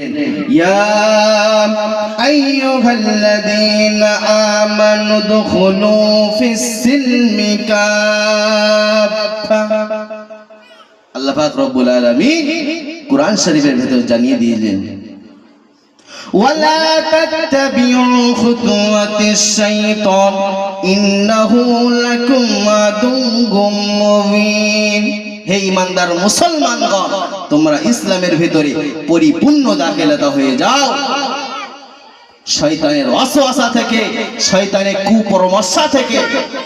يا أيها الذين آمنوا ادخلوا في السلم كافة আল্লাহ পাক রব্বুল আলামিন কুরআন শরীফের ভিতর জানিয়ে দিলেন ওয়ালা তাত্তাবিউ খুতুওয়াতিশ শাইতান ইন্নাহু লাকুম আদুউম মুবিন। হে ঈমানদার মুসলমানগণ, তোমরা ইসলামের ভিতরে পরিপূর্ণ দাখিলতা হয়ে যাও। শয়তানের ওয়াসওয়াসা থেকে, শয়তানের কুপরামর্শ থেকে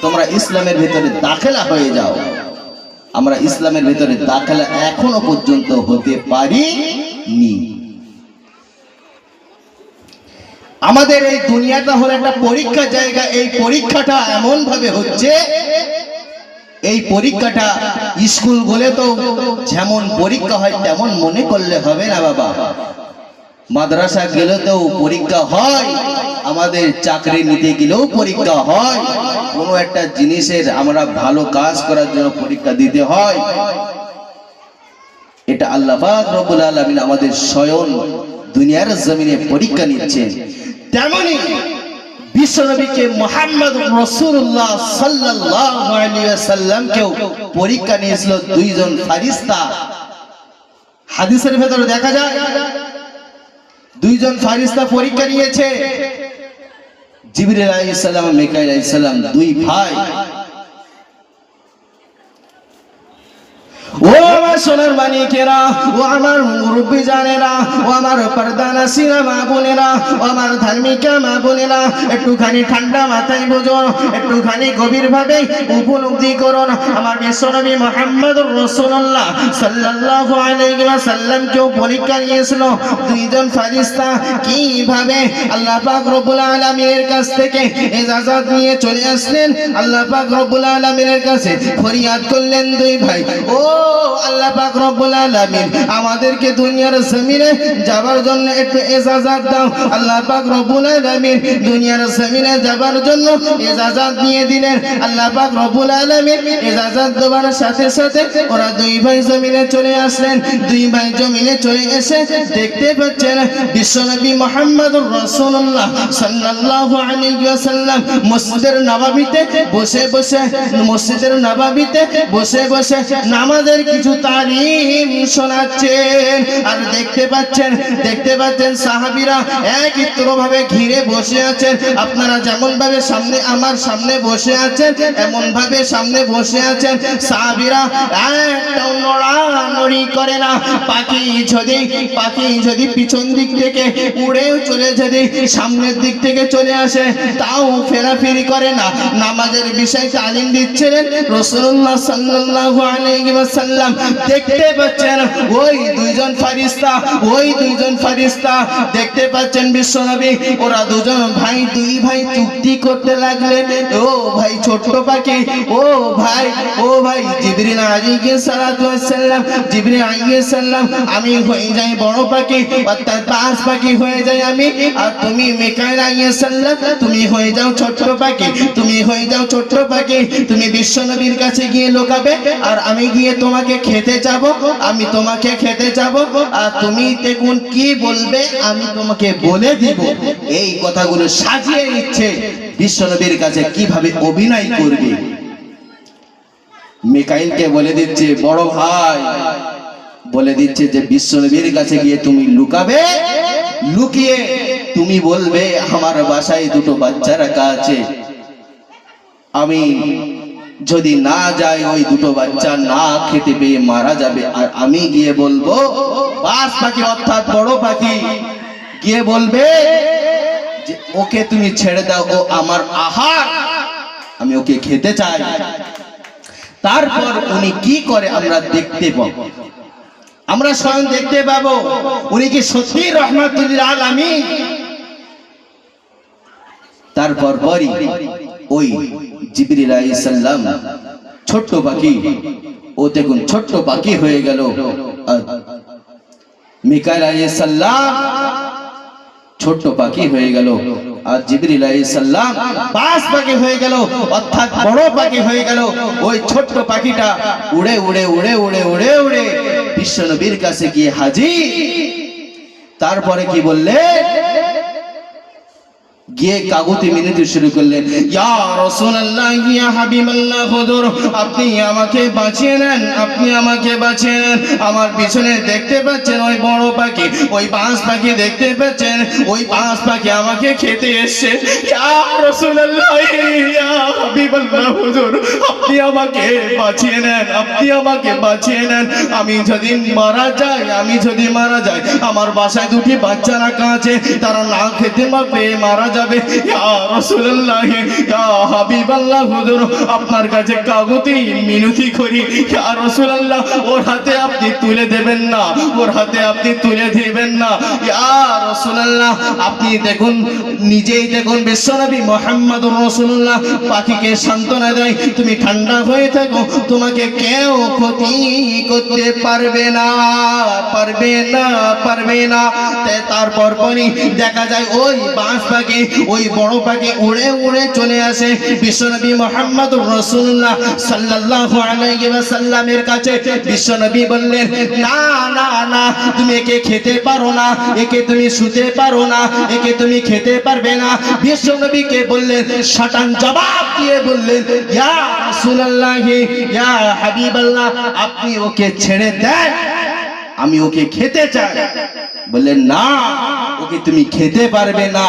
তোমরা ইসলামের ভিতরে দাখিলা হয়ে যাও। আমরা ইসলামের ভিতরে দাখিলা এখনো পর্যন্ত হতে পারিনি। আমাদের এই দুনিয়াটা হলো একটা পরীক্ষা জায়গা। এই পরীক্ষাটা এমন ভাবে হচ্ছে, এই পরীক্ষাটা স্কুল বলে তো যেমন পরীক্ষা হয় তেমন মনে করলে হবে না বাবা। মাদ্রাসা গেলেও পরীক্ষা হয়, আমাদের চাকরি নিতে গেলেও পরীক্ষা হয়, কোনো একটা জিনিসের আমরা ভালো কাজ করার জন্য পরীক্ষা দিতে হয়। এটা আল্লাহ পাক রব্বুল আলামিন আমাদের স্বয়ং দুনিয়ার জমিনে পরীক্ষা নিচ্ছেন। তেমনি বিশ্বনবীকে মুহাম্মদ রাসূলুল্লাহ সাল্লাল্লাহু আলাইহি ওয়াসাল্লামকেও পরীক্ষা নিয়েছিল দুইজন ফেরেশতা। হাদিসের ভেতরে দেখা যায় দুইজন ফেরেশতা পরীক্ষা নিয়েছে, জিবরিল আলাইহিস সালাম, মিকাইল আলাইহিস সালাম, দুই ভাই। ও আমার সোনার মানিকেরা, ও আমার মুরব্বী জানেরা, ও আমার পর্দানাসীরা মা বোনেরা, ও আমার ধার্মিকা মা বোনেরা, একটুখানি ঠান্ডা মাথায় বুঝুন, একটুখানি গভীর ভাবে উপলব্ধি করুন। আমার বিশ্বনবী মুহাম্মদুর রাসূলুল্লাহ সাল্লাল্লাহু আলাইহি ওয়াসাল্লাম কেও পরীক্ষা নিয়েছিল দুইজন ফেরেশতা। কিভাবে আল্লাহ পাক রব্বুল আলামিনের কাছ থেকে ইজাজত নিয়ে চলে আসলেন, আল্লাহ পাক রব্বুল আলামিনের কাছে ফরিয়াদ করলেন দুই ভাই, ও আল্লাহ পাক রব্বুল আলামিন আমাদেরকে দুনিয়ার জমিনে যাবার জন্য একটু ইজাজত দাও। আল্লাহ পাক রব্বুল আলামিন দুনিয়ার জমিনে যাবার জন্য ইজাজত দিয়ে দিলেন। আল্লাহ পাক রব্বুল আলামিন ইজাজত দেওয়ার সাথে সাথে ওরা দুই ভাই জমিনে চলে আসলেন। দুই ভাই জমিনে চলে এসে দেখতে পাচ্ছেন বিশ্বনবী মুহাম্মদুর রাসূলুল্লাহ সাল্লাল্লাহু আলাইহি ওয়াসাল্লাম মসজিদের নববীতে বসে বসে, মসজিদের নববীতে বসে বসে নামাজের কিছু তালিম শোনাচ্ছেন। আর দেখতে পাচ্ছেন সাহাবীরা একত্র ভাবে ঘিরে বসে আছেন। আপনারা যেমন ভাবে সামনে আমার সামনে বসে আছেন, এমন ভাবে সামনে বসে আছেন সাহাবীরা, একটাও নড়ানড়ি করে না। পাখি যদি পিছন দিক থেকে উড়েও চলে, যদি সামনের দিক থেকে চলে আসে তাও ফেরাফেরি করে না। নামাজের বিষয়ে তালিম দিচ্ছিলেন রাসূলুল্লাহ সাল্লাল্লাহু আলাইহি ওয়াসাল্লাম। দেখতে পাচ্ছেন ওই দুইজন ফেরেশতা দেখতে পাচ্ছেন বিশ্বনবী, ওরা দুই ভাই চুক্তি করতে লাগলেন। ও ভাই ছোট্ট পাখি, ও ভাই জিবরিল আলাইহিস সালাতু ওয়াস সালাম, জিবরিল আলাইহিস সালাম, আমি হয়ে যাই বড় পাখি, অর্থাৎ বাস পাখি হয়ে যাই আমি, আর তুমি মিকাইল আলাইহিস সালাম তুমি হয়ে যাও ছোট্ট পাখি, তুমি হয়ে যাও ছোট্ট পাখি। তুমি বিশ্বনবীর কাছে গিয়ে লুকাবে, আর আমি গিয়ে তোমাকে খেতে যাব, আমি তোমাকে খেতে যাব, আর তুমি দেখুন কি বলবে আমি তোমাকে বলে দিব। এই কথাগুলো সাজিয়ে নিচ্ছে বিশ্বনবীর কাছে কিভাবে অভিনয় করবে। মিকাইলকে বলে দিচ্ছে, বড় ভাই বলে দিচ্ছে যে বিশ্বনবীর কাছে গিয়ে তুমি লুকাবে, লুকিয়ে তুমি বলবে আমার বাসায় দুটো বাচ্চা রাখা আছে, আমি যদি না যাই ওই দুটো বাচ্চা না খেতে পেয়ে মারা যাবে। আর আমি গিয়ে বলবো, বাস পাখি অর্থাৎ বড় পাখি গিয়ে বলবে যে ওকে তুমি ছেড়ে দাও, ও আমার আহার, আমি ওকে খেতে চাই। তারপর উনি কি করে আমরা দেখতে পাবো, আমরা স্বয়ং দেখতে পাবো উনি কি সত্যি রাহমাতুল লিল আলামিন। তারপর পরই ওই জিবরিল আলাইহিস সালাম ছোট্ট পাখি, ও দেখুন ছোট্ট পাখি হয়ে গেল, মিকাইল আলাইহিস সালাম ছোট্ট পাখি হয়ে গেল, আর জিবরিল আলাইহিস সালাম বাস পাখি হয়ে গেল, অর্থাৎ বড় পাখি হয়ে গেল। ওই ছোট্ট পাখিটা উড়ে উড়ে উড়ে উড়ে উড়ে উড়ে বিশ্বনবীর কাছে গিয়ে হাজির। তারপরে কি বললে গিয়ে কাগতি মিনতি শুরু করলেন, ইয়া রাসূলুল্লাহ ইয়া হাবিবাল্লাহ হুজুর আপনি আমাকে বাঁচিয়ে নেন, আপনি আমাকে বাঁচিয়ে নেন। আমার পিছনে দেখতে পাচ্ছেন ওই বড় পাখি, ওই বাজ পাখি দেখতে পাচ্ছেন, ওই বাজ পাখি আমাকে খেতে এসেছে। ইয়া রাসূলুল্লাহ ইয়া হাবিবাল্লাহ হুজুর আপনি আমাকে বাঁচিয়ে নেন, আপনি আমাকে বাঁচিয়ে নেন। আমি যদি মারা যাই, আমি যদি মারা যাই, আমার বাসায় দুটি বাচ্চা রাখা আছে, তারা না খেতে পারবে, মারা যাবে। ইয়া রাসূলুল্লাহ ইয়া হাবিবাল্লাহ হুজুর আপনার কাছে কাগতি মিনতি করি, ইয়া রাসূলুল্লাহ ওর হাতে আপনি তুলে দেবেন না, ওর হাতে আপনি তুলে দিবেন না। ইয়া রাসূলুল্লাহ আপনি দেখুন, নিজেই দেখুন বিশ্বনবী মুহাম্মদুর রাসূলুল্লাহ পাখিকে সান্ত্বনা দেয়, তুমি ঠান্ডা হয়ে থাকো, তোমাকে কেউ ক্ষতি করতে পারবে না, পারবে না, পারবে না। তারপর পরই দেখা যায় ওই বাজ পাখি, ওই বড় পাখি উড়ে উড়ে চলে আসে বিশ্বনবী মুহাম্মদুর রাসূলুল্লাহ সাল্লাল্লাহু আলাইহি ওয়াসাল্লামের কাছে। বিশ্বনবী বললেন, না না না, তুমি একে খেতে পারো না, একে তুমি শুতে পারো না, একে তুমি খেতে পারবে না। বিশ্বনবীকে বললেন, শটান জবাব দিয়ে বললেন, ইয়া রাসূলুল্লাহ ইয়া হাবিবাল্লাহ আপনি ওকে ছেড়ে দেন, আমি ওকে খেতে চাই। বললেন, না ওকে তুমি খেতে পারবে না।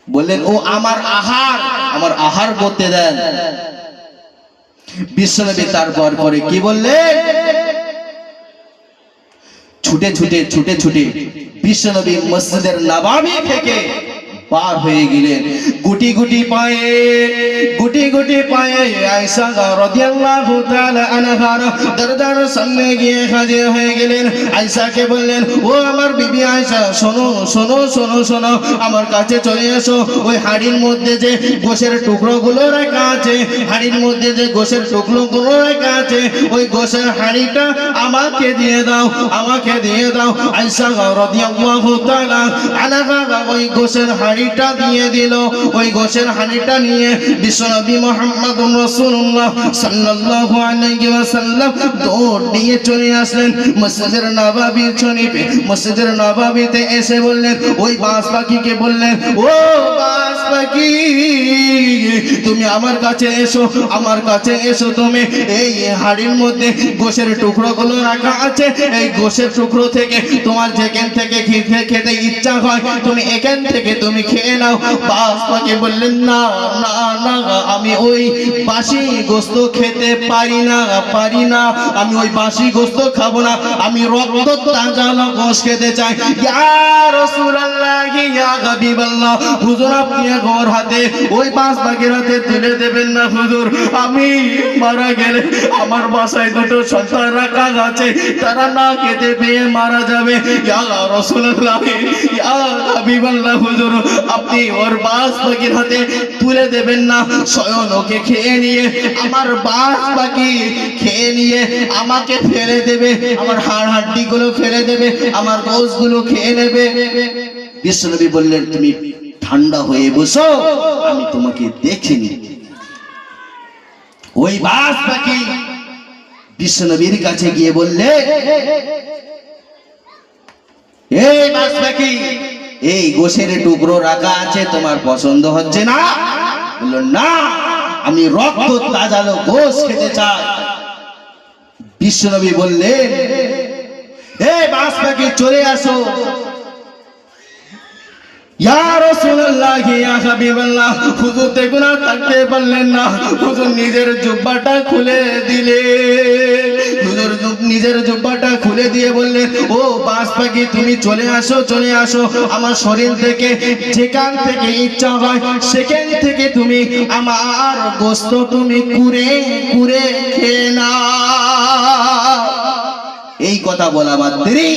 বললেন, ও আমার আহার, আমার আহার করতে দেন। বিশ্বনবী তারপর পরে কি বললেন, ছুটে ছুটে ছুটে ছুটে বিশ্বনবী মসজিদের নববী থেকে পার হয়ে গেলেন। গুটি গুটি পায়ে, গুটি গুটি পায়ে আয়েশা রাদিয়াল্লাহু তাআলা আনহার দরজার সামনে গিয়ে হাজির হয়ে গেলেন। আয়েশাকে বললেন, ও আমার বিবি আয়েশা, শোনো শোনো শোনো শোনো, আমার কাছে চলে এসো। ওই হাড়ির মধ্যে যে গোশের টুকরোগুলো রাখা আছে, হাড়ির মধ্যে যে গোশের টুকরোগুলো রাখা আছে, ওই গোশের হাড়িটা আমাকে দিয়ে দাও, আমাকে দিয়ে দাও। আয়েশা রাদিয়াল্লাহু তাআলা আনহা ওই গোশের হাড়িটা দিয়ে দিল। ওই গোশের হাড়িটা নিয়ে বিশ্বনবী মুহাম্মদুর রাসূলুল্লাহ সাল্লাল্লাহু আলাইহি ওয়াসাল্লাম দৌড় দিয়ে চলে আসলেন মসজিদের নববীর শরীফে। মসজিদের নববীতে এসে বললেন, ওই বাজ পাখিকে বললেন, ও বাজ পাখি তুমি আমার কাছে এসো, আমার কাছে এসো। তুমি এই হাড়ির মধ্যে গোশের টুকরোগুলো রাখা আছে, এই গোশের টুকরো থেকে তোমার যেখান থেকে খেতে ইচ্ছা হয় তুমি এখান থেকে তুমি খেয়ে নাও। বাজ পাখি বললেন, না না না, আমি ওই বাসি গোশত খেতে পারি না, পারি না, আমি ওই বাসি গোশত খাবো না, আমি রক্ত তাজা গোশত খেতে চাই। ইয়া রাসূলুল্লাহ ইয়া হাবিবাল্লাহ হুজুর আপনি ওর হাতে, ওই বাজ পাখির হাতে তুলে দেবেন না হুজুর। আমি মারা গেলে আমার বাসায় দুটো সন্তান রাখা আছে, তারা না খেতে পেয়ে মারা যাবে। ইয়া রাসূলুল্লাহ ইয়া হাবিবাল্লাহ হুজুর আপনি ওর বাজ পাখির হাতে তুলে দেবেন না, স্বয়ং ওকে খেয়ে নিয়ে, আমার বাজ পাখি খেয়ে নিয়ে আমাকে ফেলে দেবে, আমার হাড় হাড্ডি গুলো ফেলে দেবে, আমার গোশত গুলো খেয়ে নেবে। বিশ্বনবী বললেন, তুমি ঠান্ডা হয়ে বসো, আমি তোমাকে দেখিনি। ওই বাজ পাখি বিশ্বনবীর কাছে গিয়ে বললে, এই বাজ পাখি এই গোশের টুকরো রাখা আছে, তোমার পছন্দ হচ্ছে না? বলল, না আমি রক্ত তাজালো গোশ খেতে চাই। বিশ্বনবী বললেন, এই বাজ পাখি চলে আসো। ইয়া রাসূলুল্লাহ ইয়া হাবিবাল্লাহ হুজুর দেখুন আর থাকতে পারলেন না, হুজুর নিজের জুব্বাটা খুলে দিলে। হুজুর নিজের জুব্বাটা খুলে দিয়ে বললেন, ও বাজ পাখি তুমি চলে আসো, চলে আসো, আমার শরীর থেকে যেখান থেকে ইচ্ছা হয় সেখান থেকে তুমি আমার গোশত তুমি কুরে কুরে খেয়ে নাও। এই কথা বলা মাত্রই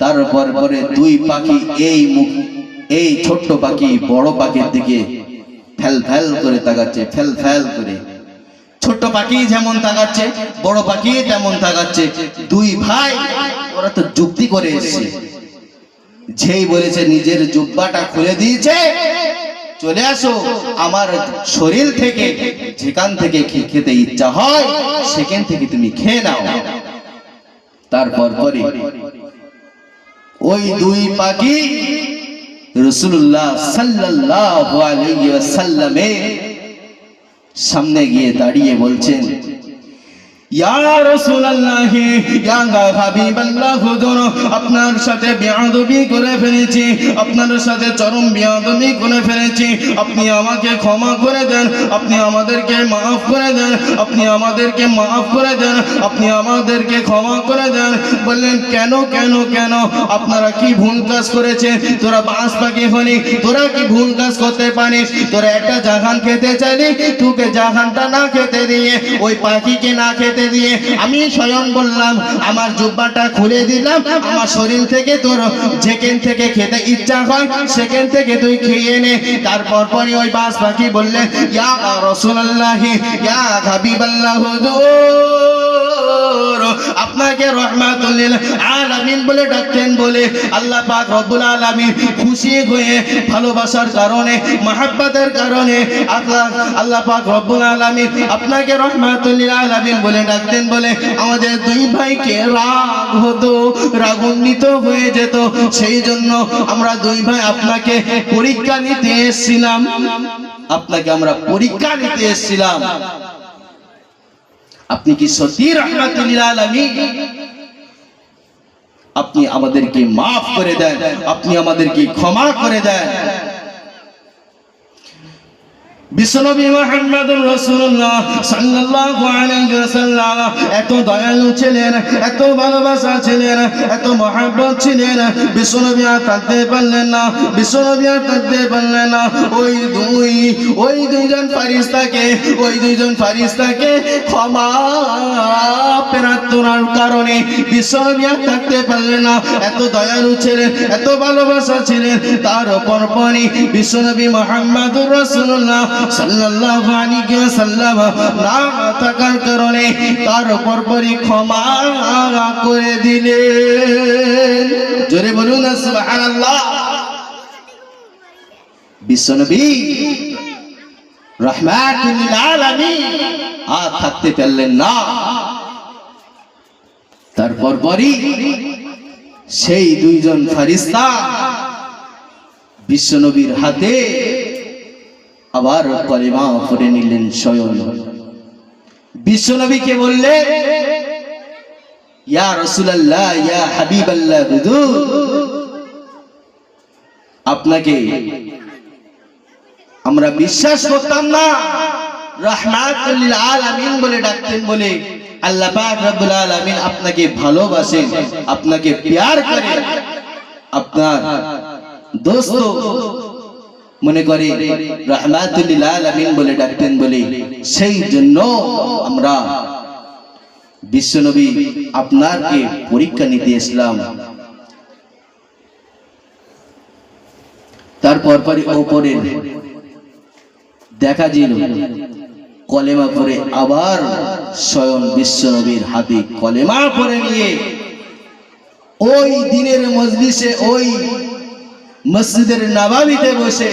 তারপর পরে দুই পাখি এই ছোট্ট পাখি বড় পাখির দিকে ফেল ফেল করে তাকাচ্ছে, ফেল ফেল করে। ছোট্ট পাখি যেমন তাকাচ্ছে, বড় পাখি তেমন তাকাচ্ছে। দুই ভাই ওরা তো যুক্তি করে এসেছে, যেই বলেছে নিজের জুব্বাটা খুলে দিয়েছে, চলে আসো, আমার শরীর থেকে যেখান থেকে খেতে ইচ্ছা হয় সেখান থেকে তুমি খেয়ে নাও। তারপর পরে ওই দুই পাখি রাসূলুল্লাহ সাল্লাল্লাহু আলাইহি ওয়াসাল্লামের সামনে গিয়ে দাঁড়িয়ে বলছেন, ইয়া রাসূলুল্লাহ ইয়া হাবিবাল্লাহ হুজুর, আপনার সাথে বেয়াদবি করে ফেলেছি, আপনার সাথে চরম বেয়াদবি করে ফেলেছি, আপনি আমাকে ক্ষমা করে দেন, আপনি আমাদেরকে মাফ করে দেন, আপনি আমাদেরকে মাফ করে দেন, আপনি আমাদেরকে ক্ষমা করে দেন। বললেন, কেন কেন কেন, আপনারা কি ভুল কাজ করেছেন? তোরা বাস পাখি হলি, তোরা কি ভুল কাজ করতে পারিস? তোরা একটা জাহান খেতে চাইলি, তোকে জাহানটা না খেতে দিয়ে, ওই পাখিকে না খেতে দিয়ে আমি স্বয়ং বললাম, আমার জুব্বাটা খুলে দিলাম, আমার শরীর থেকে তোর যেখান থেকে খেতে ইচ্ছা হয় সেখান থেকে তুই খেয়ে নে। তারপর পরে ওই বাস পাখি বললেন, ইয়া রাসূলুল্লাহ ইয়া হাবিবাল্লাহ হুজুর, আপনাকে রাহমাতুল লিল আলামিন বলে ডাকতেন বলে আল্লাহ পাক রব্বুল আলামিন খুশি হয়ে ভালোবাসার কারণে, মহব্বতের কারণে আল্লাহ পাক রব্বুল আলামিন আপনাকে রাহমাতুল লিল আলামিন বলে ডাকতেন বলে আমাদের দুই ভাইকে রাগ হতো, রাগান্বিত হয়ে যেত। সেই জন্য আমরা দুই ভাই আপনাকে পরীক্ষা নিতে এসেছিলাম, আপনাকে আমরা পরীক্ষা নিতে এসেছিলাম। আপনি কি সত্যি রাহমাতুল লিল আলামিন? আপনি আমাদেরকে মাফ করে দেন, আপনি আমাদেরকে ক্ষমা করে দেন। বিশ্বনবী মুহাম্মদুর রাসূলুল্লাহ সাল্লাল্লাহু আলাইহি ওয়াসাল্লাম এত দয়ালু ছিলেন, এত ভালোবাসা ছিলেন, এত মহব্বত ছিলেন। বিশ্বনবী আর থাকতে পারলেন না, বিশ্বনবী আর থাকতে পারলেন না। ওই দুইজন ফারিস্তাকে ক্ষমা প্রার্থনার কারণে বিশ্বনবী আর থাকতে পারলেন না। এত দয়ালু ছিলেন, এত ভালোবাসা ছিলেন। তার পরপরই বিশ্বনবী মুহাম্মদুর রাসূলুল্লাহ সাল্লাল্লাহু আলাইহি ওয়াসাল্লাম না থাকার কারণে তার পরপরই ক্ষমা করে দিলেন। জোরে বলুন না সুবহানাল্লাহ। বিশ্বনবী রাহমাতুল লিল আলামিন আর থাকতে পারলেন না। তার পরপরই সেই দুইজন ফেরেশতা বিশ্বনবীর হাতে আবার কলেমা পড়ে নিলেন স্বয়ং। বিশ্বনবীকে বললেন, ইয়া রাসূলুল্লাহ ইয়া হাবিবাল্লাহ হুজুর, আপনাকে আমরা বিশ্বাস করতাম না, রাহমাতুল লিল আলামিন বলে ডাকতেন বলে আল্লাহ পাক রব্বুল আলামিন আপনাকে ভালোবাসেন, আপনাকে প্যার করেন, আপনার দোস্ত মনে করে রাহমাতুল লিল আলামিন বলে ডাকতেন বলে সেই জন্য আমরা বিশ্বনবী আপনাকে পরীক্ষা নিতে এসলাম। তারপর পরে ওপরে দেখা গেল কলেমা পড়ে আবার স্বয়ং বিশ্বনবীর হাতে কলেমা পড়ে নিয়ে ওই দিনের মজলিসে, ওই মসজিদের নববীতে বসে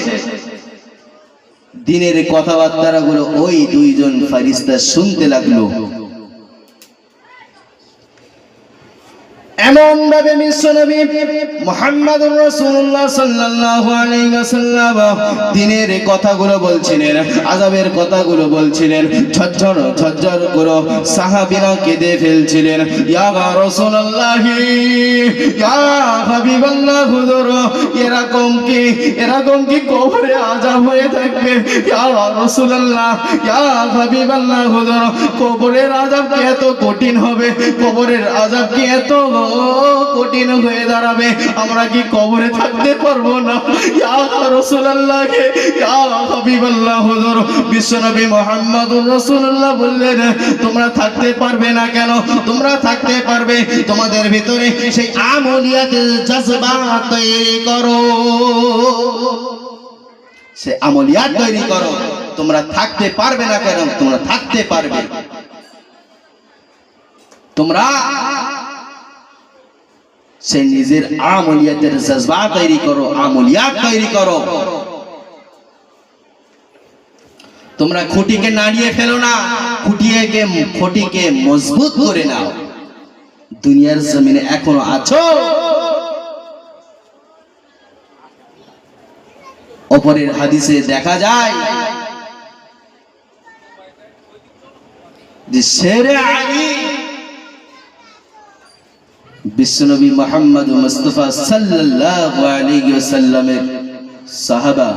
দিনের কথাবার্তা গুলো ওই দুইজন ফেরেশতা শুনতে লাগলো। এমন ভাবে বিশ্বনবী মুহাম্মদুর রাসূলুল্লাহ সাল্লাল্লাহু আলাইহি ওয়াসাল্লাম দিনের কথাগুলো বলছিলেন, আযাবের কথাগুলো বলছিলেন, ঝরঝর ঝরঝর করে সাহাবীরা কেঁদে ফেলছিলেন। ইয়া রাসূলুল্লাহ ইয়া হাবিবাল্লাহ হুজুর, এরকম কি কবরে আযাব হয়ে থাকবে? ইয়া রাসূলুল্লাহ ইয়া হাবিবাল্লাহ হুজুর, কবরের আযাব কি এত কঠিন হবে? কবরের আযাব কি এত কঠিন হয়ে দাঁড়াবে? আমরা কি কবরে থাকতে পারবো না? ইয়া রাসূলুল্লাহ ইয়া হাবিবাল্লাহ হুজুর, বিশ্বনবী মুহাম্মদুর রাসূলুল্লাহ বললেন, তোমরা থাকতে পারবে না কেন? তোমরা থাকতে পারবে, তোমাদের ভিতরে সেই আমলিয়াতের জজবা তৈরি করো, সে আমলিয়াত তৈরি করো। তোমরা থাকতে পারবে না কেন? তোমরা থাকতে পারবে। তোমরা সে নিজের আমলিয়াতের জজবা তৈরি করো, আমলিয়াত তৈরি করো। তোমরা খুঁটিকে নাড়িয়ে ফেলো না, খুঁটিকে মজবুত করে নাও। দুনিয়ার জমিনে এখনো আছো, অপরের হাদিসে দেখা যায় যে শেরে আলী বিশ্বনবী মুহাম্মদ মুস্তাফা সাল্লাল্লাহু আলাইহি ওয়াসাল্লামের সাহাবা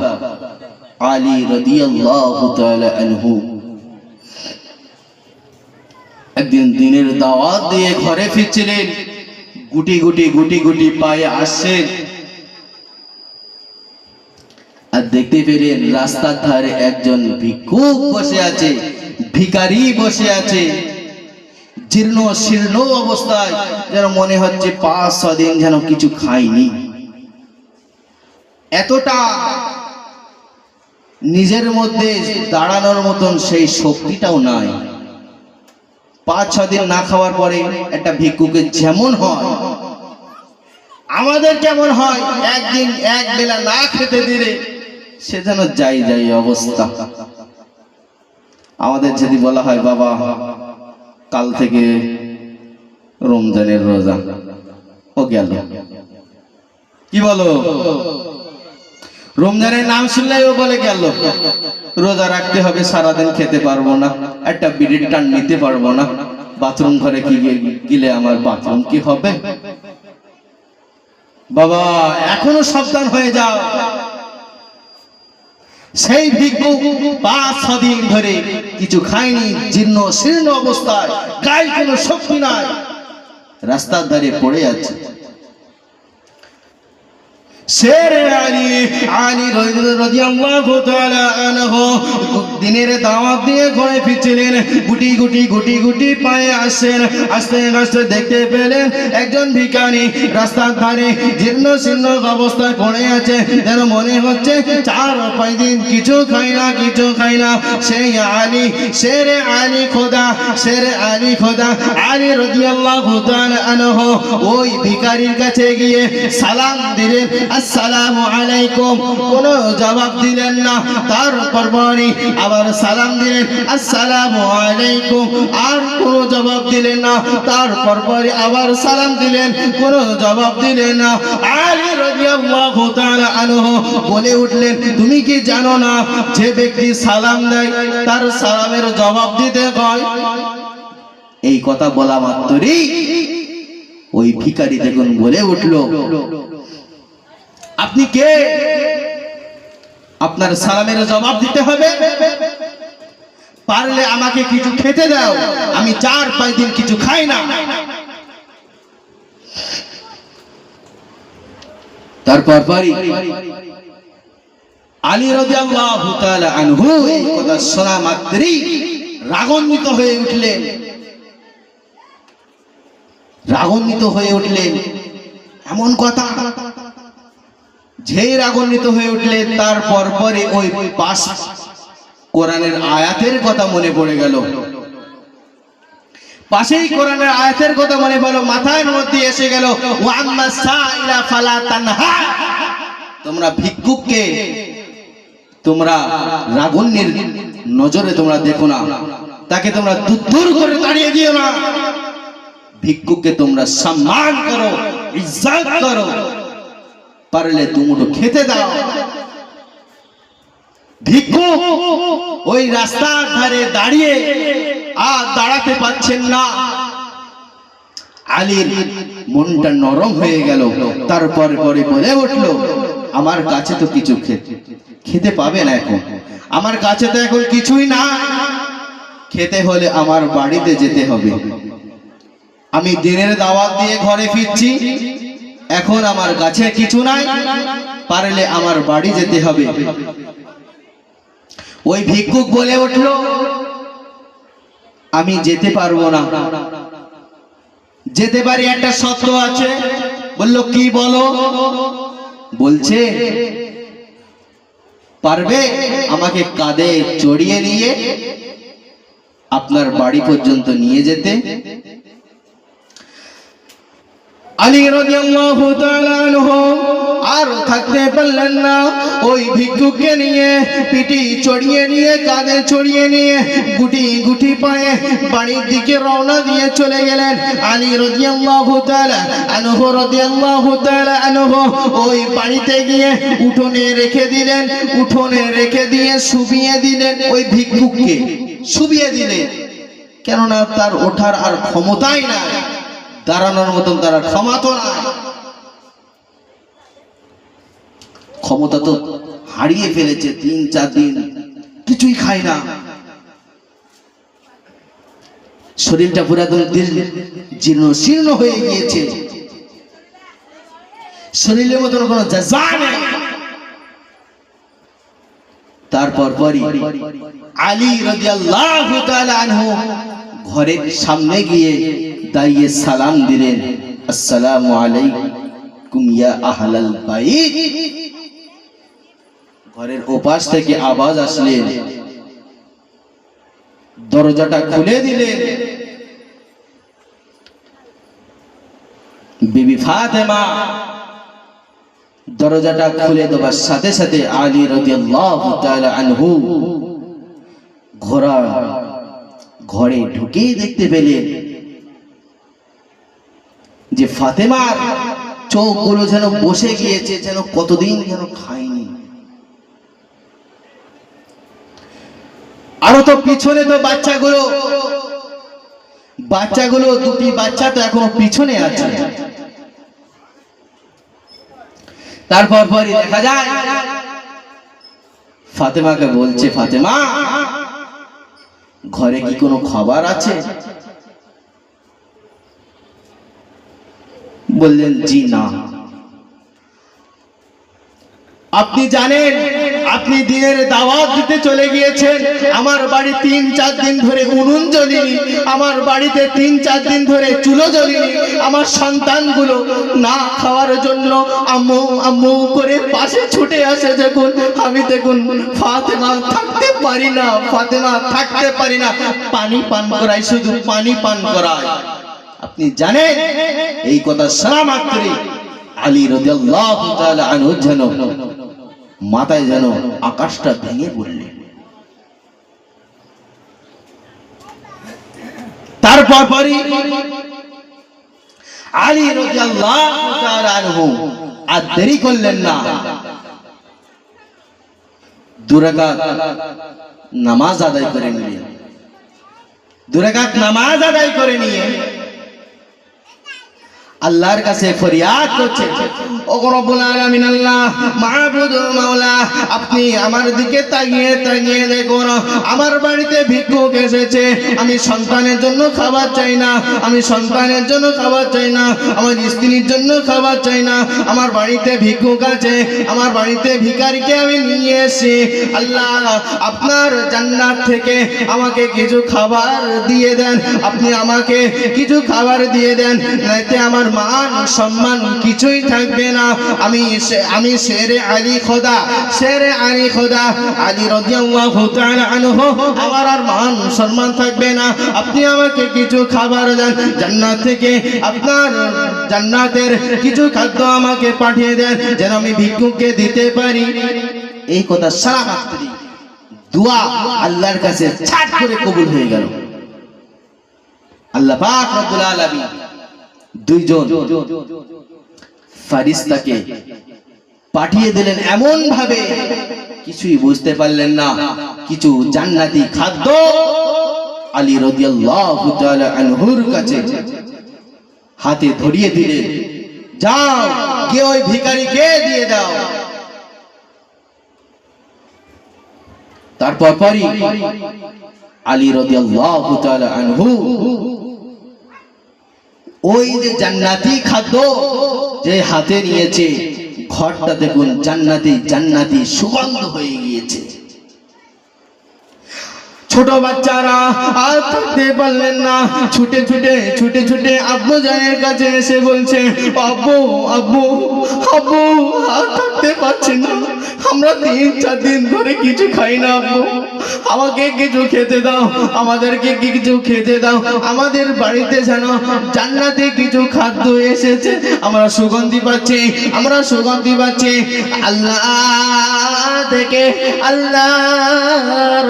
আলী রাদিয়াল্লাহু তাআলা আনহু একদিন দিনের দাওয়াত দিয়ে ঘরে ফিরছিলেন, গুটি গুটি পায়ে আসছেন, আর দেখতে পেলেন রাস্তার ধারে একজন ভিক্ষুক বসে আছে, ভিখারি বসে আছে, জীর্ণ শীর্ণ অবস্থায়, যেন মনে হচ্ছে 5-6 দিন যেন কিছু খায়নি। এতটা নিজের মধ্যে দাঁড়ানোর মতন সেই শক্তিটাও নাই। 5-6 দিন না খাওয়ার পরে একটা ভিক্ষুকের যেমন হয়, আমাদের কেমন হয়, একদিন এক বেলা না খেতে দিলে সে যেন যাই অবস্থা। আমাদের যদি বলা হয় বাবা কাল থেকে রমজানের রোজা, ও গেল, কি বলো, রমজানের নাম শুনলেই ও বলে গেল, রোজা রাখতে হবে, সারাদিন খেতে পারবো না, একটা বিড়ির টান নিতে পারবো না, বাথরুম ঘরে কি গেলে আমার বাথরুম কি হবে। বাবা এখনো সাবধান হয়ে যাও। সেই ভিক্ষুক 5-6 দিন ধরে কিছু খায়নি, জীর্ণ শীর্ণ অবস্থায়, গায়ে কোনো শক্তি নাই, রাস্তার ধারে পড়ে আছে। শেরে আলী রাদিয়াল্লাহু তাআলা আনহু দিনের দাওয়াত দিয়ে ঘরে ফিরছিলেন, গুটি পায়ে আসেন। আস্তে দেখতে পেলেন একজন ভিখারি রাস্তার ধারে জীর্ণ শীর্ণ অবস্থায় পড়ে আছে, যেন মনে হচ্ছে 4-5 দিন কিছু খাই না। সেই আলী, শেরে আলী খোদা আলী রাদিয়াল্লাহু তাআলা আনহু ওই ভিখারির কাছে গিয়ে সালাম দিলেন, আসসালামু আলাইকুম, কোনো জবাব দিলেন না। তারপর আবার সালাম দিলেন, আসসালামু আলাইকুম, আর কোনো জবাব দিলেন না। তারপর আবার সালাম দিলেন, কোনো জবাব দিলেন না। আলী রাদিয়াল্লাহু তাআলা আনহু বলে উঠলেন, তুমি কি জানো না যে ব্যক্তি সালাম দেয় তার সালামের জবাব দিতে হয়? এই কথা বলা মাত্রই ওই ভিখারি দেখুন বলে উঠল, আপনি কে? আপনার সালামের জবাব দিতে হবে, পারলে আমাকে কিছু খেতে দাও, আমি 4-5 দিন কিছু খাই না। তারপর আলী রাদিয়াল্লাহু তাআলা আনহু এই কথা শোনা মাত্রই রাগান্বিত হয়ে উঠলেন। এমন কথা যেই রাগান্বিত হয়ে উঠলেন, তারপর ওই পাশ কোরআনের আয়াতের কথা মনে পড়ে গেল। পাশেই কোরআনের আয়াতের কথা মনে পড়লো, মাথার মধ্যে এসে গেল, ওয়া আম্মা সাইলা ফালা তানহা, তোমরা ভিক্ষুককে তোমরা রাগান্বির নজরে তোমরা দেখো না, তাকে তোমরা দূর করে তাড়িয়ে দিও না, ভিক্ষুককে তোমরা সম্মান করো, ইজ্জত করো, পারলে দুমুঠো খেতে দাও। ভিক্ষুক ওই রাস্তার ধারে দাঁড়িয়ে আর দাঁড়াতে পারছেন না। আলীর মনটা নরম হয়ে গেল। তারপর বলে উঠল, আমার কাছে তো কিছু খেতে পাবে না, এখন আমার কাছে তো এখন কিছুই না, খেতে হলে আমার বাড়িতে যেতে হবে। আমি দিনের দাওয়াত দিয়ে ঘরে ফিরছি, এখন আমার কাছে কিছু নাই, পারলে আমার বাড়ি যেতে হবে। ওই ভিক্ষুক বলে উঠল, আমি যেতে পারবো না, যেতে পারি, একটা শর্ত আছে। বলল, কি বলো? বলছে, পারবে আমাকে কাঁধে চড়িয়ে নিয়ে আপনার বাড়ি পর্যন্ত নিয়ে যেতে? আলী রাদিয়াল্লাহু তাআলা আনহু আর থাকতে পারলেন না, ওই ভিক্ষুককে নিয়ে পিটি চড়িয়ে নিয়ে কাঁধে চড়িয়ে নিয়ে গুটি গুটি পায়ে বাড়ির দিকে রওনা দিয়ে চলে গেলেন। আলী রাদিয়াল্লাহু তাআলা আনহু রাদিয়াল্লাহু তাআলা আনহু ওই বাড়িতে গিয়ে উঠোনে রেখে দিলেন, উঠোনে রেখে দিয়ে শুবিয়ে দিলেন, ওই ভিক্ষুককে শুবিয়ে দিলেন। কেননা তার ওঠার আর ক্ষমতাই নাই, দাঁড়ানোর মতন তার ক্ষমতা তো নাই, ক্ষমতা তো হারিয়ে ফেলেছে। 3-4 দিন কিছুই খায় না, শরীরটা পুরো জীর্ণ শীর্ণ হয়ে গিয়েছে, শরীরের মতন কোনো জাযা নেই। তারপর আলী রাদিয়াল্লাহু তাআলা আনহু ঘরের সামনে গিয়ে দাঁড়িয়ে সালাম দিলেন, আসসালামু আলাইকুম ইয়া আহলাল বাইত। ঘরের ওপাশ থেকে আওয়াজ আসলেন, দরজাটা খুলে দিলেন। বিবি ফাতেমা দরজাটা খুলে দেওয়ার সাথে সাথে আলী রাদিয়াল্লাহু তাআলা আনহু ঘরে ঢুকে দেখতে পেলেন যে ফাতেমার চোখগুলো যেন বসে গিয়েছে, যেন কতদিন যেন খায়নি। আরো তো পিছনে তো বাচ্চাগুলো দুটি বাচ্চা তো এখনো পিছনে আছে। তারপর দেখা যায় ফাতেমাকে বলছে, ফাতেমা ঘরে কি কোনো খাবার আছে? বললেন, জি না। আপনি জানেন আপনি দিনের দাওয়াত দিতে চলে গিয়েছেন, আমার বাড়ি 3-4 দিন ধরে উনুন জ্বলিনি, আমার বাড়িতে 3-4 দিন ধরে চুলো জ্বলিনি, আমার সন্তানগুলো না খাওয়ার জন্য আম্মু আম্মু করে পাশে ছুটে আসে। যখন আমি দেখুন ফাতেমা থাকতে পারি না, ফাতেমা থাকতে পারি না, পানি পান করাই, শুধু পানি পান করাই। আপনি জানেন এই কথা শোনা মাত্রই আলী রাদিয়াল্লাহু তাআলা আনহু যেন মাথায় যেন আকাশটা ভেঙে পড়লেন। তারপর আলী রাদিয়াল্লাহু তাআলা আনহু আর দেরি করলেন না, 2 রাকাত নামাজ আদায় করে নিলেন। 2 রাকাত নামাজ আদায় করে নিয়ে আল্লাহর কাছে ফরিয়াদ করছে, ও রব্বুল আলামিন, আল্লাহ মাবুদ মাওলা, আপনি আমার দিকে তাকিয়ে দেখুন, আমার বাড়িতে ভিক্ষুক এসেছে, আমি সন্তানের জন্য খাবার চাই না, আমি সন্তানের জন্য খাবার চাই না, আমার স্ত্রীর জন্য খাবার চাই না, আমার বাড়িতে ভিক্ষুক আছে, আমার বাড়িতে ভিখারিকে আমি নিয়ে এসেছি। আল্লাহ আপনার জান্নাত থেকে আমাকে কিছু খাবার দিয়ে দেন, আপনি আমাকে কিছু খাবার দিয়ে দেন, নাইতে আমার মান সম্মান কিছুই থাকবে না। আমি শেরে আলী খোদা আলী রাদিয়াল্লাহু তাআলা আনহু, আমার আর মান সম্মান থাকবে না, আপনি আমাকে কিছু খাবার দেন জান্নাত থেকে, আপনার জান্নাতের কিছু খাদ্য আমাকে পাঠিয়ে দেন যেন আমি ভিক্ষুককে দিতে পারি। এই কথা সারা মাত্রই দোয়া আল্লাহর কাছে ছাট করে কবুল হয়ে গেল। আল্লাহ পাক রব্বুল আলামিন 2 জন ফারিস্তাকে পাঠিয়ে দিলেন এমন ভাবে, কিছুই বুঝতে পারলেন না, কিছু জান্নাতি খাদ্য আলী রাদিয়াল্লাহু তাআলা আনহুর কাছে হাতে ধরিয়ে দিলেন, যাও গিয়ে ওই ভিখারিকে দিয়ে দাও। তারপর আলী রাদিয়াল্লাহু তাআলা আনহু ওই যে জান্নাতি খাদ্য যে হাতে নিয়েছে, ঘরটা দেখুন জান্নাতি সুগন্ধ হয়ে গিয়েছে। ছোট বাচ্চারা আর থাকতে পারলেন না, ছুটে আব্বু জানের কাছে এসে বলছে, আব্বু আর থাকতে পারছি না, আমরা 3-4 দিন ধরে কিছু খাই না আব্বু, আমাকে কিছু খেতে দাও, আমাদেরকে কিছু খেতে দাও, আমাদের বাড়িতে যেন জান্নাতে কিছু খাদ্য এসেছে, আমরা সুগন্ধি পাচ্ছি, আমরা সুগন্ধি পাচ্ছি আল্লাহ থেকে, আল্লাহর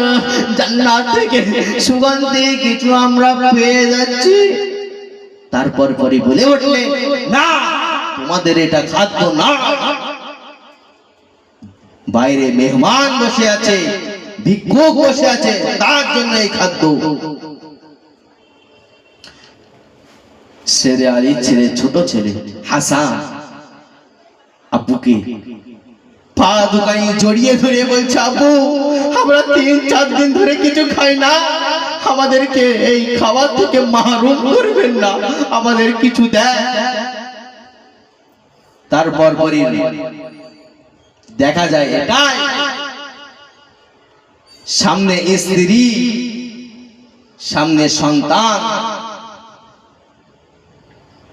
জান্নাত থেকে সুগন্ধি কিছু আমরা পেয়ে যাচ্ছি। তারপর পরে বলে উঠলে, না তোমাদের এটা খাদ্য না, বাইরে মেহমান বসে আছে, ভিক্ষুক বসে আছে, তার জন্য এই খাদ্য। শেরে আলীর ছেলে, ছোট ছেলে হাসান আব্বুকে পা দুকানি জড়িয়ে ধরে বলছে, আব্বু আমরা 3-4 দিন ধরে কিছু খাই না, আমাদেরকে এই খাবার থেকে মাহরুম করবেন না, আমাদের কিছু দেন। তারপর পরে দেখা যায় এটাই, সামনে স্ত্রী, সামনে সন্তান,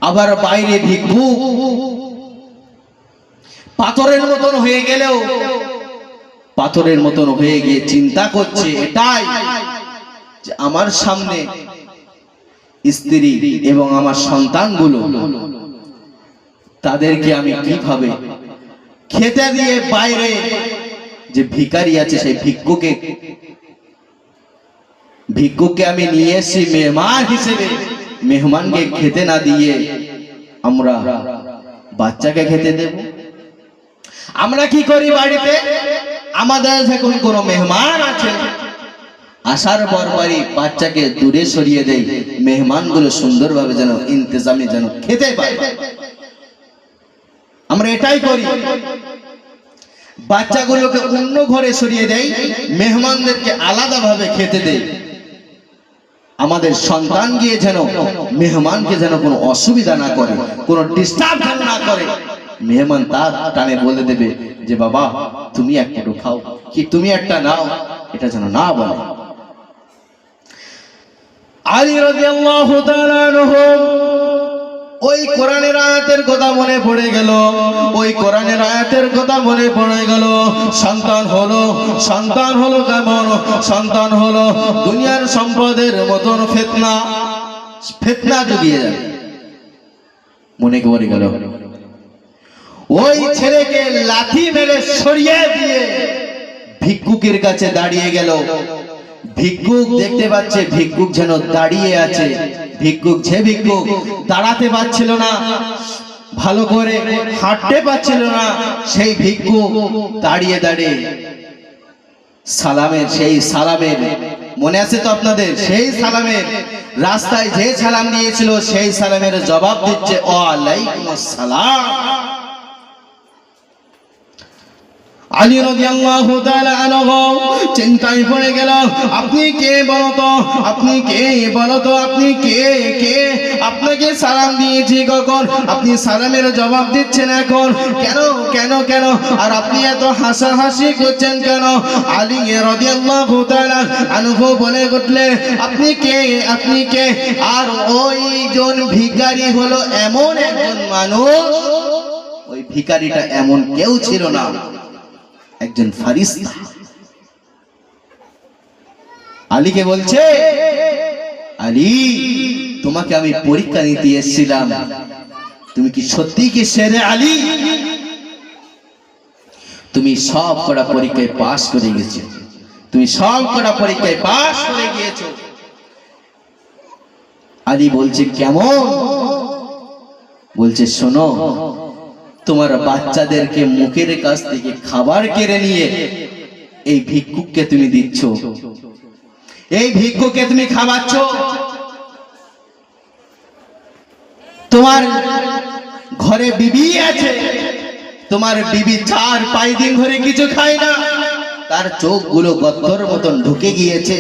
আবার বাইরে ভিক্ষুক, পাথরের মতন হয়ে গেলেও পাথরের মতন হয়ে গিয়ে চিন্তা করছে এটাই যে আমার সামনে স্ত্রী এবং আমার সন্তানগুলো, তাদেরকে আমি কিভাবে খেতে দিয়ে, বাইরে যে ভিখারি আছে সেই ভিক্ষুককে আমি নিয়ে এসেছি মেহমান হিসেবে, মেহমানকে খেতে না দিয়ে আমরা বাচ্চাকে খেতে দেব? আমরা কি করি বাড়িতে, আমাদের যখন কোনো মেহমান আছে আসার পর বাড়ি বাচ্চাকে দূরে সরিয়ে দেই, মেহমানগুলো সুন্দরভাবে যেন ইন্তজামে যেন খেতে পায়, আমরা এটাই করি। বাচ্চাগুলোকে অন্য ঘরে সরিয়ে দেই, মেহমানদেরকে আলাদাভাবে খেতে দেই, আমাদের সন্তান গিয়ে যেন মেহমানকে যেন কোনো অসুবিধা না করে, কোনো ডিস্টার্ব না করে। মেহমান তার টানে বলে দেবে যে বাবা তুমি একটু খাও, কি তুমি একটা নাও, এটা যেন না বলে। আলী রাদিয়াল্লাহু তাআলা আনহু ওই কোরআনের আয়াতের কথা মনে পড়ে গেল, ওই কোরআনের আয়াতের কথা মনে পড়ে গেল। সন্তান হলো কেমন? সন্তান হলো দুনিয়ার সম্পদের মতন ফিতনা জুগিয়ে যাবে। মনে পড়ে গেল ওই ছেলেকে লাথি মেরে সরিয়ে দিয়ে ভিক্ষুকের কাছে দাঁড়িয়ে গেল। ভিক্ষুক দেখতে পাচ্ছে ভিক্ষুক যেন দাঁড়িয়ে আছে, ভিক্ষুক দাঁড়াতে পারছিল না, ভালো করে হাঁটতে পারছিল না, সেই ভিক্ষুক দাঁড়িয়ে দাঁড়িয়ে সালামের মনে আছে তো আপনাদের, সেই সালামের রাস্তায় যে সালাম দিয়েছিল সেই সালামের জবাব দিচ্ছে ওয়ালাইকুম আসসালাম। আলী রাদিয়াল্লাহু তাআলা আনহু চিন্তায় পড়ে গেল, আপনি কে বলতো, আপনি কে বলতো, আপনি কে আপনাকে সালাম দিয়েছি কখন, আপনি সালামের জবাব দিচ্ছেন এখন কেন আর আপনি এত হাসাহাসি করছেন কেন? আলী রাদিয়াল্লাহু তাআলা আনহু বলে উঠলেন, আপনি কে? আর ওই জন ভিখারি হলো এমন একজন মানুষ, ওই ভিখারিটা এমন কেউ ছিল না, একজন ফারিস্তা। আলীকে বলছে, আলী তোমাকে আমি পরীক্ষা নিতে এসেছিলাম, তুমি কি সত্যি কি শেরে আলী? তুমি সব কটা পরীক্ষায় পাশ করে গেছো, তুমি সব কটা পরীক্ষায় পাশ করে গিয়েছো। আলী বলছে কেমন? বলছে শোনো, তোমার বাচ্চাদেরকে মুখের কাছ থেকে খাবার কেড়ে নিয়ে এই ভিক্ষুককে তুমি দিচ্ছ, এই ভিক্ষুককে তুমি খাওয়াচ্ছ। তোমার ঘরে বিবি আছে, তোমার বিবি 4-5 দিন ধরে কিছু খায় না, তার চোখগুলো গর্তের মতন ঢুকে গিয়েছে,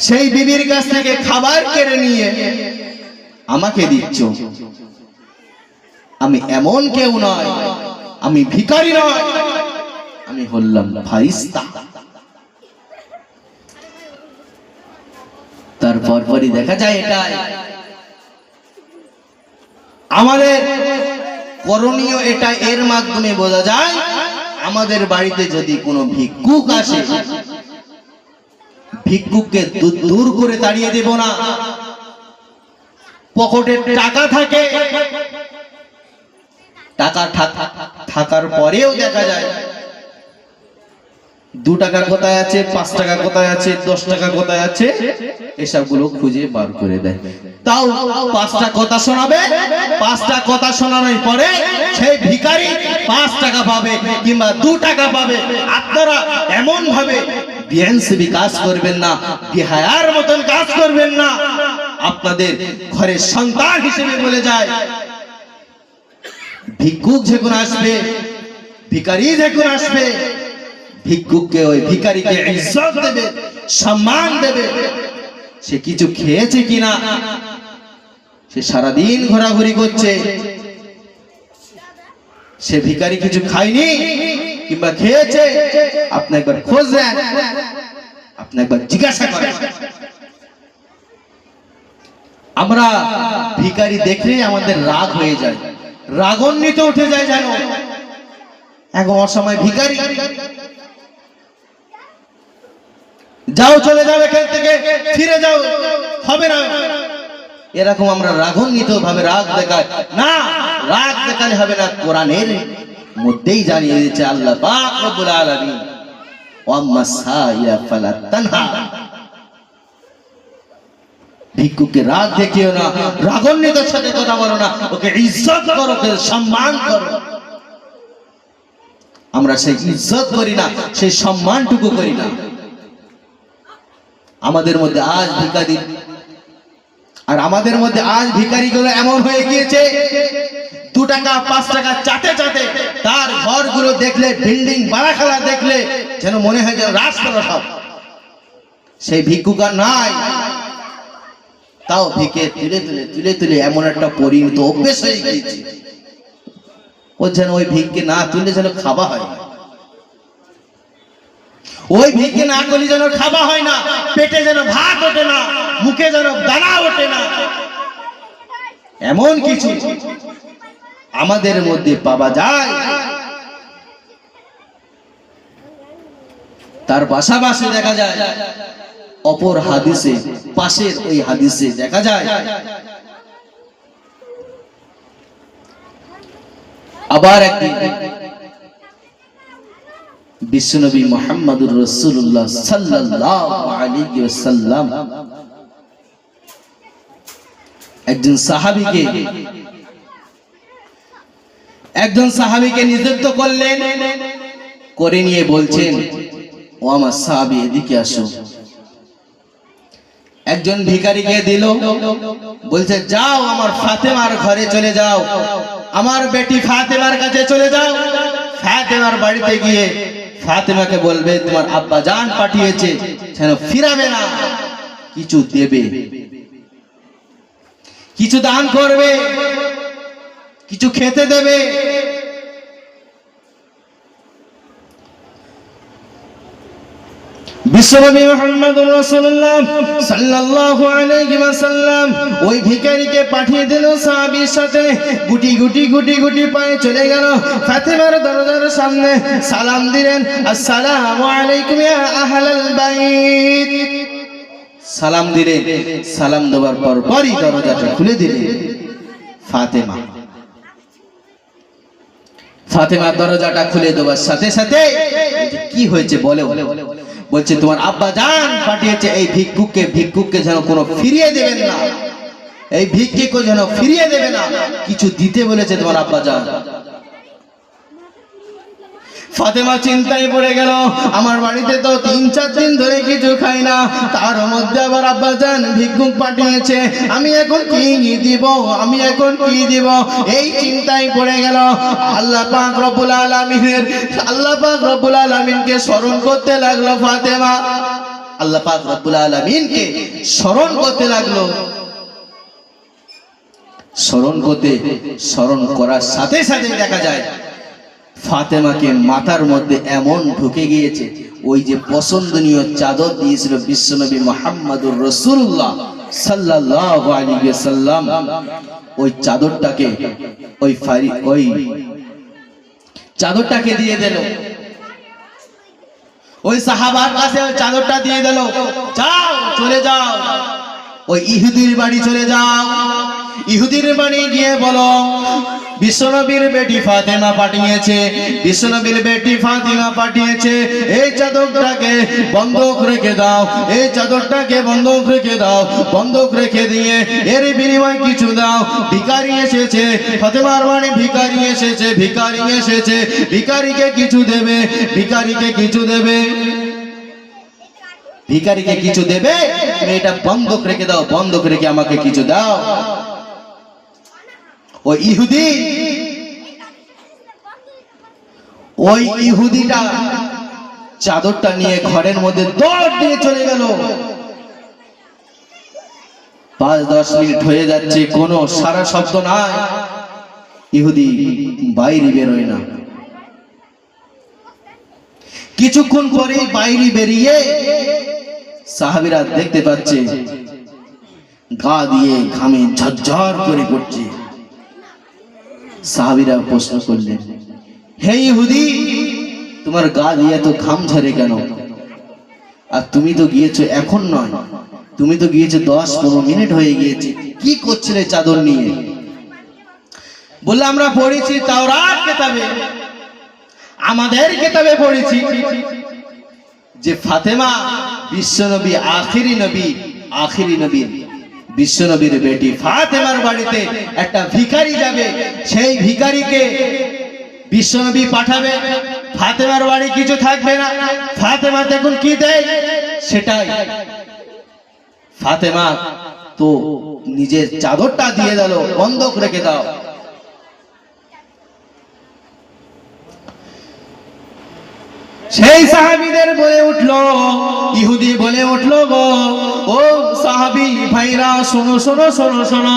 সেই বিবির কাছ থেকে খাবার কেড়ে নিয়ে আমাকে দিচ্ছ। আমি এমন কেউ নয়, আমি ভিখারি নয়, আমি হলাম ফারিস্তা। তারপর পরই দেখা যায় এটাই আমাদের করণীয়, এটা এর মাধ্যমে বোঝা যায় আমাদের বাড়িতে যদি কোনো ভিক্ষুক আসে ভিক্ষুককে দূর করে তাড়িয়ে দেব না। পকেটে টাকা থাকে, টাকা থাকার পরেও দেখা যায় 2 টাকা কোথায় আছে, 5 টাকা কোথায় আছে, 10 টাকা কোথায় আছে, এসবগুলো খুঁজে বার করে দেয়। তাও 5টা কথা শোনাবে, 5টা কথা শোনানোর পরে সেই ভিখারি 5 টাকা পাবে কিংবা 2 টাকা পাবে। আপনারা এমন ভাবে বিএনসিবি কাজ করবেন না, বিহায়ার মতন কাজ করবেন না। আপনাদের ঘরের সন্তান হিসেবে বলে যায়, ভিক্ষুক যখন আসবে, ভিখারি যখন আসবে, ভিক্ষুককে ওই ভিখারিকে ইজ্জত দেবে, সম্মান দেবে। সে কিছু খেয়েছে কিনা, সে সারাদিন ঘোরাঘুরি করছে, সে ভিখারি কিছু খায়নি কিংবা খেয়েছে, আপনি একবার খোঁজ নেন, আপনি একবার জিজ্ঞাসা করেন। আমরা ভিখারি দেখলেই আমাদের রাগ হয়ে যায়, রাগান্বিত উঠে যায়, জানো এখন অসময় ভিখারি, যাও চলে যাও এখান থেকে, ফিরে যাও, হবে না। এরকম আমরা রাগান্বিত ভাবে রাগ দেখাই না, রাগ দেখালে হবে না। কোরআনের মধ্যেই জানিয়ে দিয়েছে আল্লাহ পাক রব্বুল আলামিন, ওয়াম্মা সাইয়া ফালা তানহা। ভিক্ষুককে রাগ দেখিও না, রাগান্বিতের সাথে কথা বলো না, ওকে ইজ্জত করো, ওকে সম্মান করো। আমরা সেই ইজ্জত করি না, সেই সম্মানটুকু করি না। আমাদের মধ্যে আজ ভিখারি, আর আমাদের মধ্যে আজ ভিখারিগুলো এমন হয়ে গিয়েছে, 2 টাকা 5 টাকা চাটে চাটে তার ঘরগুলো দেখলে, বিল্ডিং বাড়াখালা দেখলে যেন মনে হয় যেন রাজতলা সব। সেই ভিক্ষুক আর নাই, তাও ভিকে তুলে তুলে তুলে তুলে এমন একটা পরিণত অভ্যেস হয়ে গিয়েছে, ও যেন ওই ভিক্ষে না তুলে যেন খাওয়া হয় না, ওই ভিক্ষে না করলে যেন খাওয়া হয় না, পেটে যেন ভাত ওঠে না, মুখে যেন দানা ওঠে না। এমন কিছু আমাদের মধ্যে পাওয়া যায়। তার পাশাপাশি দেখা যায় অপর হাদিসে, পাশের ওই হাদিসে দেখা যায় আবার একদিন বিশ্বনবী মুহাম্মদুর রাসূলুল্লাহ সাল্লাল্লাহু আলাইহি ওয়াসাল্লাম একজন সাহাবীকে নিযুক্ত করলেন, করে নিয়ে বলছেন, ও আমার সাহাবী এদিকে আসো। একজন ভিখারিকে দিল, বলছে যাও আমার ফাতেমার ঘরে চলে যাও, আমার বেটি ফাতেমার কাছে চলে যাও। ফাতেমার বাড়িতে গিয়ে ফাতেমাকে বলবে তোমার আব্বা জান পাঠিয়েছে, যেন ফিরাবে না, কিছু দেবে, কিছু দান করবে, কিছু খেতে দেবে। বিশ্বনবী মুহাম্মদুর রাসূলুল্লাহ সাল্লাল্লাহু আলাইহি ওয়াসাল্লাম ওই ভিখারিকে পাঠিয়ে দিল সাহাবীর সাথে। গুটি গুটি গুটি গুটি পায়ে চলে গেল ফাতেমার দরজার সামনে, সালাম দিলেন, আসসালামু আলাইকুম ইয়া আহলাল বাইত। সালাম দিলেন, সালাম দেওয়ার পরই দরজাটা খুলে দিলেন ফাতেমা দরজাটা খুলে দেওয়ার সাথে সাথে কি হয়েছে বলে, বলছে তোমার আব্বা জান পাঠিয়েছে এই ভিক্ষুককে যেন কোনো ফিরিয়ে দেবেন না, এই ভিক্ষুককে যেন ফিরিয়ে দেবে না, কিছু দিতে বলেছে তোমার আব্বা জান। ফাতেমা চিন্তায় পড়ে গেল, আমার বাড়িতে তো 3-4 দিন ধরে কিছু খাই না, তার মধ্যে আবার আব্বা জান ভিক্ষুক পাঠিয়েছে, আমি এখন কি দিব, এই চিন্তায় পড়ে গেল। আল্লাহ পাক রব্বুল আলামিনকে স্মরণ করতে লাগলো ফাতেমা, আল্লাহ পাক রব্বুল আলামিনকে স্মরণ করতে লাগলো। স্মরণ করার সাথে সাথে দেখা যায় ফাতেমাকে মাথার মধ্যে এমন ঢুকে গিয়েছে, ওই যে পছন্দনীয় চাদর দিয়েছিল বিশ্বনবী মুহাম্মদুর রাসূলুল্লাহ সাল্লাল্লাহু আলাইহি ওয়াসাল্লাম, ওই চাদরটাকে দিয়ে দিল। ওই সাহাবার কাছে ওই চাদরটা দিয়ে দিল, যাও চলে যাও, ওই ইহুদির বাড়ি চলে যাও। ইহুদির বাড়ি গিয়ে বলো বিশ্বনবীর বেটি ফাতেমা পাঠিয়েছে, বিশ্বনবীর বেটি ফাতেমা পাঠিয়েছে, এই চাদরটাকে বন্ধক রেখে দাও, এই চাদরটাকে বন্ধক রেখে দাও, বন্ধক রেখে দিয়ে এর বিনিময়ে কিছু দাও। ভিখারি এসেছে, ফাতেমার বাড়ি ভিখারি এসেছে, ভিখারি এসেছে, ভিখারিকে কিছু দেবে, ভিখারিকে কিছু দেবে, ভিখারিকে কিছু দেবে, তুমি এটা বন্ধক রেখে দাও, বন্ধক রেখে আমাকে কিছু দাও। ওই ইহুদিটা চাদরটা নিয়ে ঘরের মধ্যে দৌড় দিয়ে চলে গেল। 5-10 মিনিট হয়ে যাচ্ছে, কোনো সারা শব্দ নাই, ইহুদি বাইরে বেরোয় না। কিছুক্ষণ পরে বাইরে বেরিয়ে সাহাবীরা দেখতে পাচ্ছে গা দিয়ে ঘামে ঝরঝর করে পড়ছে। সাহাবীরা প্রশ্ন করলেন, হে ইহুদি, তোমার গা দিয়ে তো ঘাম ঝরে কেন? আর তুমি তো গিয়েছো এখন নয়, তুমি তো গিয়েছো 10-15 মিনিট হয়ে গিয়েছে, কি করছিলে চাদর নিয়ে? বললে আমরা পড়েছি তাওরাত কিতাবে, আমাদের কিতাবে পড়েছি যে ফাতেমা বিশ্বনবী আখিরি নবী, আখিরি নবী বিশ্বনবীর বেটি ফাতেমার বাড়িতে একটা ভিখারি যাবে, সেই ভিখারিকে বিশ্বনবী পাঠাবে, ফাতেমার বাড়ি কিছু থাকবে না। ফাতেমা দেখুন কি দেয় সেটাই। ফাতেমা তো নিজের চাদরটা দিয়ে দিল, বন্ধক রেখে দাও। সেই সাহাবীদের বলে উঠলো, ইহুদি বলে উঠলো, গো ও সাহাবী ভাইরা শোনো শোনো শোনো শোনো,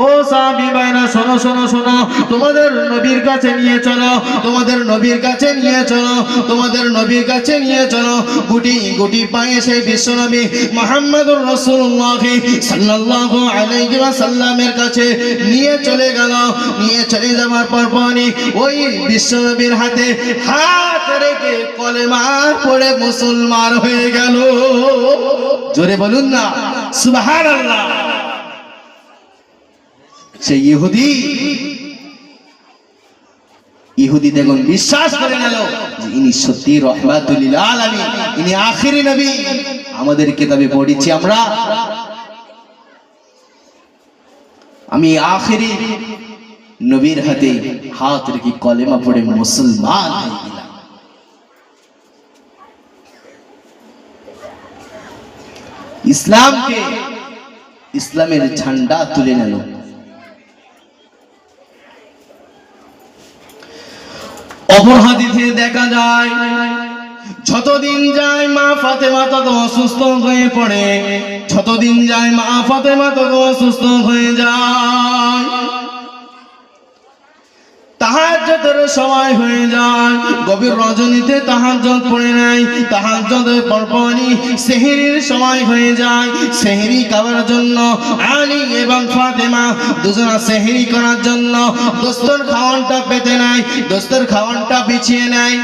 ও সাহাবী ভাইরা শোনো শোনো শোনো, তোমাদের নবীর কাছে নিয়ে চলো, তোমাদের নবীর কাছে নিয়ে চলো, তোমাদের নবীর কাছে নিয়ে চলো। গুটি গুটি পায়ে সেই বিশ্বনবী মুহাম্মদুর রাসূলুল্লাহ সাল্লাল্লাহু আলাইহি ওয়াসাল্লামের কাছে নিয়ে চলে গেল। নিয়ে চলে যাওয়ার পর ওই বিশ্বনবীর হাতে হাত রেখে কলেমা পড়ে মুসলমান হয়ে গেল। জোরে বলুন না সুবহানাল্লাহ। সেই ইহুদি দেখুন বিশ্বাস করে নিল যে ইনি সত্যি রহমাতুল লিল আলামিন, ইনি আখিরি নবী। আমাদের কিতাবে পড়েছি আমরা, আমি আখিরি নবীর হাতে হাত রেখে কলেমা পড়ে মুসলমান হয়ে গেলাম। ইসলামকে, ইসলামের ঝান্ডা তুলে নিল। অপর হাদিসে দেখা যায় যতদিন যায় মা ফাতেমা তত অসুস্থ হয়ে পড়ে, যতদিন যায় মা ফাতেমা তত অসুস্থ হয়ে যায়। তাহাজ্জুদের সময় হয়ে যায়, গভীর রজনীতে তাহাজ্জুদ পড়ে নাই, তাহাজ্জুদের পরপরই সেহরির সময় হয়ে যায়। সেহরি খাওয়ার জন্য আলী এবং ফাতেমা দুজনা সেহরি করার জন্য দস্তর খাওয়ানটা পেতে নাই, দস্তর খাওয়ানটা বিছিয়ে নেয়।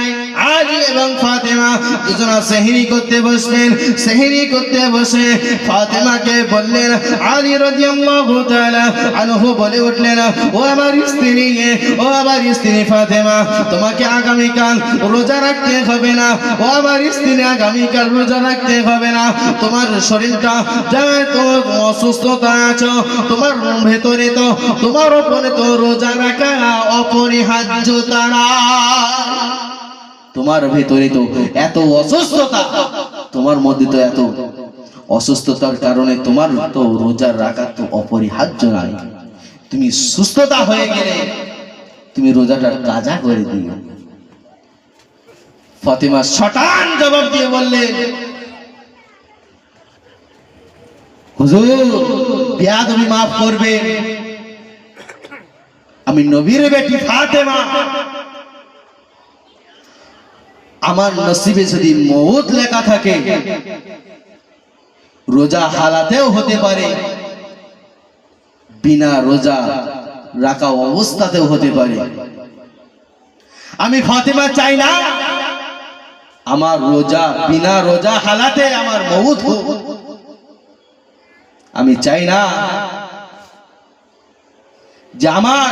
আলী এবং ফাতেমা দুজনা সেহরি করতে বসলেন। সেহরি করতে বসে ফাতেমাকে বললেন, আলী রাদিয়াল্লাহু তাআলা আনহু বলে উঠলেন, ও আমার স্ত্রী, ও আমার স্ত্রী ফাতেমা, তোমাকে আগামীকাল রোজা রাখতে হবে না। ও আমার স্ত্রী, আগামীকাল রোজা রাখতে হবে না। তোমার শরীরটা যায়, তোমার অসুস্থতা আছো, তোমার ভেতরে তো, তোমার উপরে তো রোজা রাখা অপরিহার্য। তারা তোমার ভেতরে তো এত অসুস্থতা, তোমার মধ্যে তো এত অসুস্থতার কারণে তোমার তো রোজা রাখা তো অপরিহার্য নাই। তুমি সুস্থতা হয়ে গেলে তুমি রোজাটা কাজা করে দিও। ফাতেমা শটান জবাব দিয়ে বললেন, হুজুর বেয়াদবি মাফ করবে, আমি নবীর বেটি ফাতেমা, আমার নসিবে যদি মউত লেখা থাকে রোজা হালাতেও হতে পারে, বিনা রোজা রাখা অবস্থাতেও হতে পারে। আমি ফাতেমা চাই না আমার রোজা বিনা রোজা হালাতে আমার মউত হোক। আমি চাই না যে আমার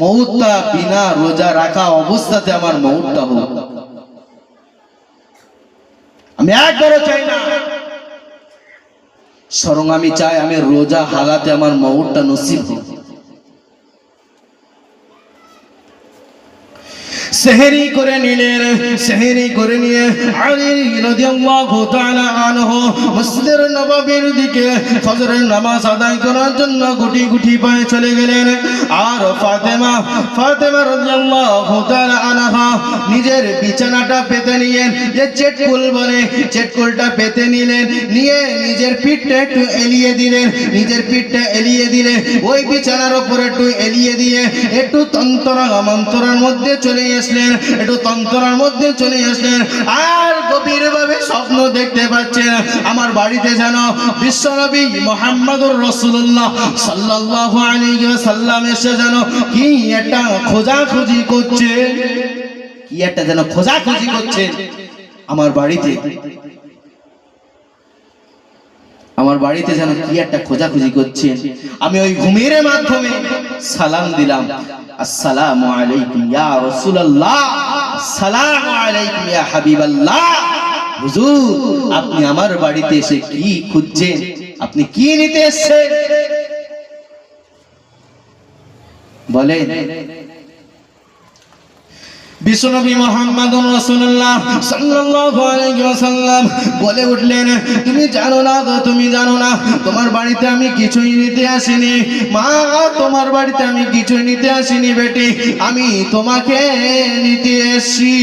মউতটা বিনা রোজা রাখা অবস্থাতে আমার মউতটা হোক। আমি একবারও চাই না, স্বরং আমি চাই আমি রোজা হালাতে আমার মউতটা নসিব হোক। সেহরি করে নিলেন, সেহরি করে নিয়ে আলী রাদিয়াল্লাহু তাআলা আনহু মসজিদের নববীর দিকে ফজরের নামাজ আদায় করার জন্য গুটি গুটি পায়ে চলে গেলেন। আর ফাতেমা রাদিয়াল্লাহু তাআলা আনহা নিজের বিছানাটা পেতে নিলেন, যে চেটকুল বলে, চেটকুলটা পেতে নিলেন, নিয়ে নিজের পিঠটা একটু এলিয়ে দিলেন, নিজের পিঠটা এলিয়ে দিলে ওই বিছানার উপরে একটু এলিয়ে দিয়ে একটু তন্তরা মন্তরার মধ্যে চলে আসলেন, একটু তন্তরার মধ্যে চলে আসলেন। আর গভীরভাবে স্বপ্ন দেখতে পাচ্ছেন আমার বাড়িতে যেন বিশ্বনবী মুহাম্মদুর রাসূলুল্লাহ সাল্লাল্লাহু আলাইহি ওয়াসাল্লাম এসে যেন কি একটা খোঁজাখুঁজি করছে, কি একটা যেন খোঁজাখুঁজি করছেন আমার বাড়িতে। আমার বাড়িতে যেন কি একটা খোঁজাখুঁজি করছেন। আমি ওই ঘুমের মাধ্যমে সালাম দিলাম, আসসালামু আলাইকুম ইয়া রাসূলুল্লাহ, আসসালামু আলাইকুম ইয়া হাবিবাল্লাহ। হুজুর, আপনি আমার বাড়িতে এসে কি খুঁজছেন? আপনি কি নিতে এসেছেন বলেন। বিশ্বনবী মুহাম্মদুর রাসূলুল্লাহ সাল্লাল্লাহু আলাইহি ওয়াসাল্লাম বলে উঠলেন, তুমি জানো না গো, তুমি জানো না, তোমার বাড়িতে আমি কিছুই নিতে আসিনি মা, তোমার বাড়িতে আমি কিছুই নিতে আসিনি বেটি, আমি তোমাকে নিতে এসেছি।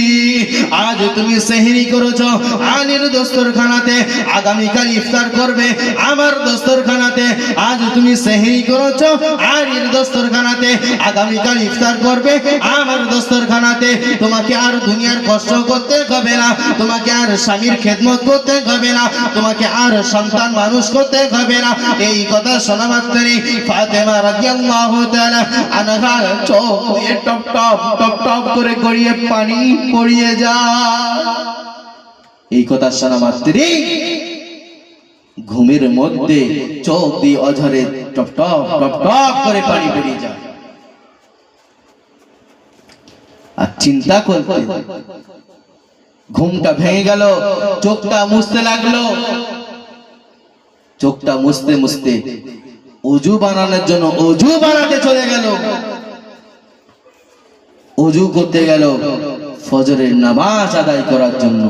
আজ তুমি সেহরি করেছো আলীর দস্তরখানাতে, আগামীকাল ইফতার করবে আমার দস্তরখানাতে। আজ তুমি সেহরি করেছো আলীর দস্তরখানাতে, আগামীকাল ইফতার করবে আমার দস্তরখানাতে। তোমাকে আর দুনিয়ার কষ্ট করতে হবে না, তোমাকে আর স্বামীর খেদমত করতে হবে না, তোমাকে আর সন্তান মানুষ করতে হবে না। এই কথা শোনা মাত্রই ফাতেমা রাদিয়াল্লাহু তাআলা আনহার চোখ দিয়ে টপ টপ টপ টপ করে গড়িয়ে পানি পড়িয়ে যায়। এই কথা শোনা মাত্রই ঘুমের মধ্যে চোখ দিয়ে অঝরে টপ টপ টপ টপ করে পানি পড়িয়ে যায়। আর চিন্তা করতে ঘুমটা ভেঙে গেল, চোখটা মুছতে লাগলো। চোখটা মুছতে মুছতে ওযু বানানোর জন্য ওযু বানাতে চলে গেল। ওযু করতে গেল ফজরের নামাজ আদায় করার জন্য।